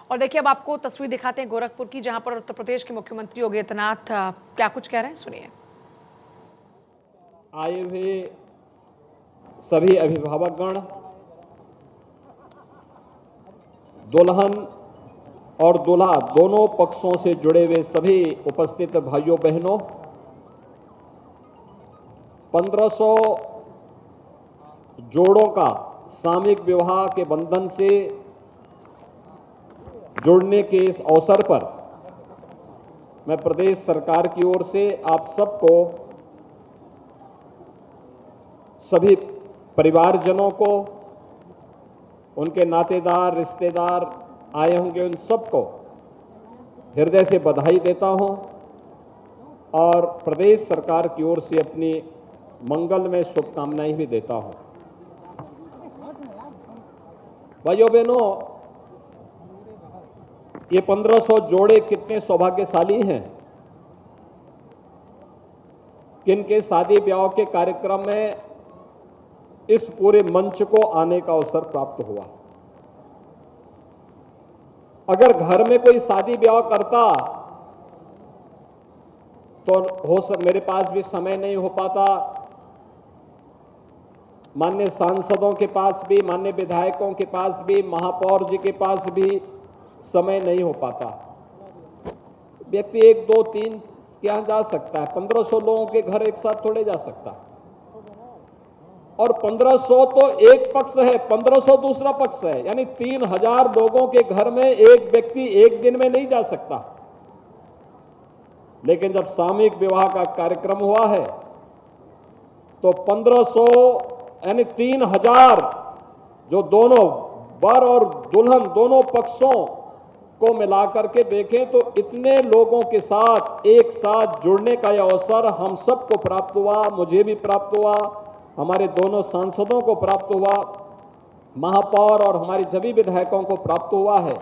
और देखिए अब आपको तस्वीर दिखाते हैं गोरखपुर की, जहां पर उत्तर प्रदेश के मुख्यमंत्री योगी आदित्यनाथ क्या कुछ कह रहे हैं, सुनिए। आए हुए सभी अभिभावकगण, दुल्हन और दूल्हा दोनों पक्षों से जुड़े हुए सभी उपस्थित भाइयों बहनों, 1500 जोड़ों का सामूहिक विवाह के बंधन से जुड़ने के इस अवसर पर मैं प्रदेश सरकार की ओर से आप सबको, सभी परिवारजनों को, उनके नातेदार रिश्तेदार आए होंगे, उन सबको हृदय से बधाई देता हूं और प्रदेश सरकार की ओर से अपनी मंगलमय शुभकामनाएं भी देता हूं। भाइयों बहनों, ये 1500 जोड़े कितने सौभाग्यशाली हैं कि इनके शादी ब्याह के कार्यक्रम में इस पूरे मंच को आने का अवसर प्राप्त हुआ। अगर घर में कोई शादी ब्याह करता तो मेरे पास भी समय नहीं हो पाता, माननीय सांसदों के पास भी, माननीय विधायकों के पास भी, महापौर जी के पास भी समय नहीं हो पाता। व्यक्ति 1, 2, 3 क्या जा सकता है, 1500 लोगों के घर एक साथ थोड़े जा सकता। और 1500 तो एक पक्ष है, 1500 दूसरा पक्ष है, यानी 3000 लोगों के घर में एक व्यक्ति एक दिन में नहीं जा सकता। लेकिन जब सामूहिक विवाह का कार्यक्रम हुआ है तो 1500 यानी 3000 जो दोनों वर और दुल्हन दोनों पक्षों को मिलाकर के देखें तो इतने लोगों के साथ एक साथ जुड़ने का यह अवसर हम सबको प्राप्त हुआ, मुझे भी प्राप्त हुआ, हमारे दोनों सांसदों को प्राप्त हुआ, महापौर और हमारे सभी विधायकों को प्राप्त हुआ है।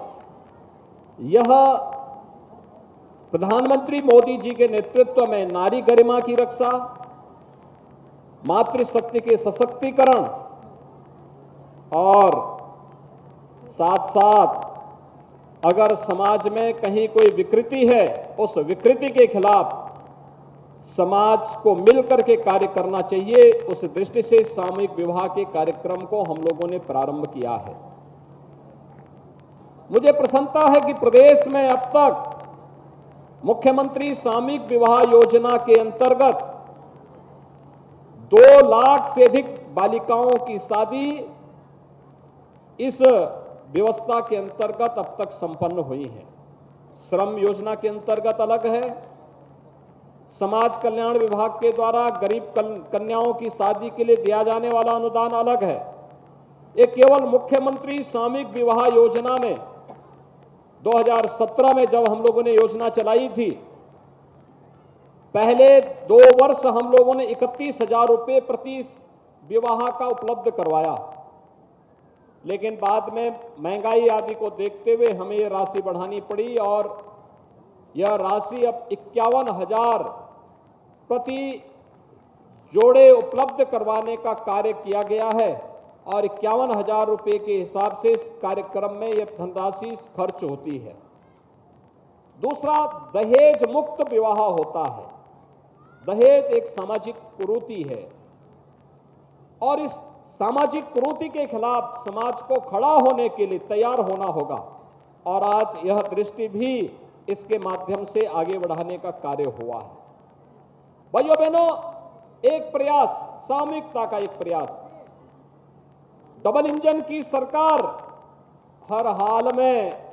यह प्रधानमंत्री मोदी जी के नेतृत्व में नारी गरिमा की रक्षा, मातृशक्ति के सशक्तिकरण और साथ साथ अगर समाज में कहीं कोई विकृति है, उस विकृति के खिलाफ समाज को मिलकर के कार्य करना चाहिए, उस दृष्टि से सामूहिक विवाह के कार्यक्रम को हम लोगों ने प्रारंभ किया है। मुझे प्रसन्नता है कि प्रदेश में अब तक मुख्यमंत्री सामूहिक विवाह योजना के अंतर्गत 2 लाख से अधिक बालिकाओं की शादी इस व्यवस्था के अंतर्गत अब तक संपन्न हुई है। श्रम योजना के अंतर्गत अलग है, समाज कल्याण विभाग के द्वारा गरीब कन्याओं की शादी के लिए दिया जाने वाला अनुदान अलग है। ये केवल मुख्यमंत्री सामूहिक विवाह योजना में 2017 में जब हम लोगों ने योजना चलाई थी, पहले 2 वर्ष हम लोगों ने 31,000 रुपये प्रति विवाह का उपलब्ध करवाया, लेकिन बाद में महंगाई आदि को देखते हुए हमें यह राशि बढ़ानी पड़ी और यह राशि अब 51,000 प्रति जोड़े उपलब्ध करवाने का कार्य किया गया है और 51,000 रुपये के हिसाब से इस कार्यक्रम में यह धनराशि खर्च होती है। दूसरा, दहेज मुक्त विवाह होता है। दहेज एक सामाजिक कुरीति है और इस सामाजिक कुरीति के खिलाफ समाज को खड़ा होने के लिए तैयार होना होगा और आज यह दृष्टि भी इसके माध्यम से आगे बढ़ाने का कार्य हुआ है। भाइयों बहनों, एक प्रयास, सामूहिकता का एक प्रयास, डबल इंजन की सरकार हर हाल में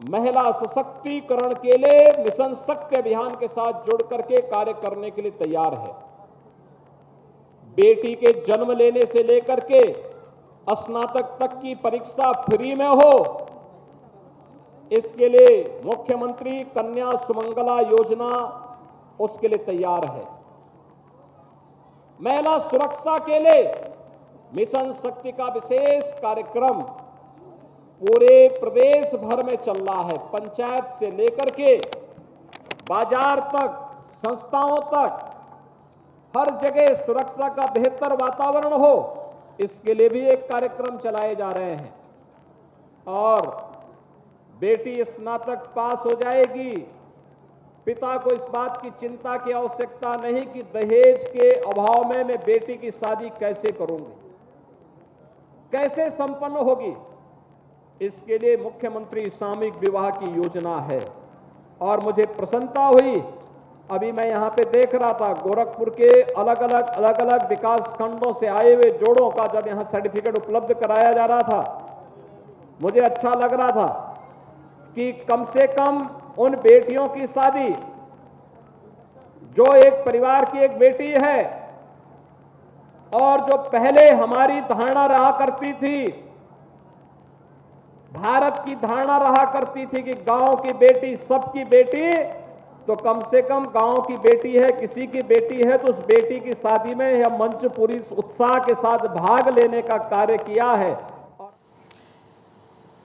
महिला सशक्तिकरण के लिए मिशन शक्ति अभियान के साथ जुड़ करके कार्य करने के लिए तैयार है। बेटी के जन्म लेने से लेकर के स्नातक तक की परीक्षा फ्री में हो, इसके लिए मुख्यमंत्री कन्या सुमंगला योजना उसके लिए तैयार है। महिला सुरक्षा के लिए मिशन शक्ति का विशेष कार्यक्रम पूरे प्रदेश भर में चल रहा है। पंचायत से लेकर के बाजार तक, संस्थाओं तक, हर जगह सुरक्षा का बेहतर वातावरण हो, इसके लिए भी एक कार्यक्रम चलाए जा रहे हैं। और बेटी स्नातक पास हो जाएगी, पिता को इस बात की चिंता की आवश्यकता नहीं कि दहेज के अभाव में मैं बेटी की शादी कैसे करूंगी, कैसे संपन्न होगी। इसके लिए मुख्यमंत्री सामूहिक विवाह की योजना है और मुझे प्रसन्नता हुई। अभी मैं यहां पे देख रहा था गोरखपुर के अलग अलग विकास खंडों से आए हुए जोड़ों का जब यहां सर्टिफिकेट उपलब्ध कराया जा रहा था, मुझे अच्छा लग रहा था कि कम से कम उन बेटियों की शादी जो एक परिवार की एक बेटी है और जो पहले हमारी धारणा रहा करती थी, भारत की धारणा रहा करती थी कि गांव की बेटी सबकी बेटी, तो कम से कम गांव की बेटी है, किसी की बेटी है तो उस बेटी की शादी में यह मंच पूरी उत्साह के साथ भाग लेने का कार्य किया है।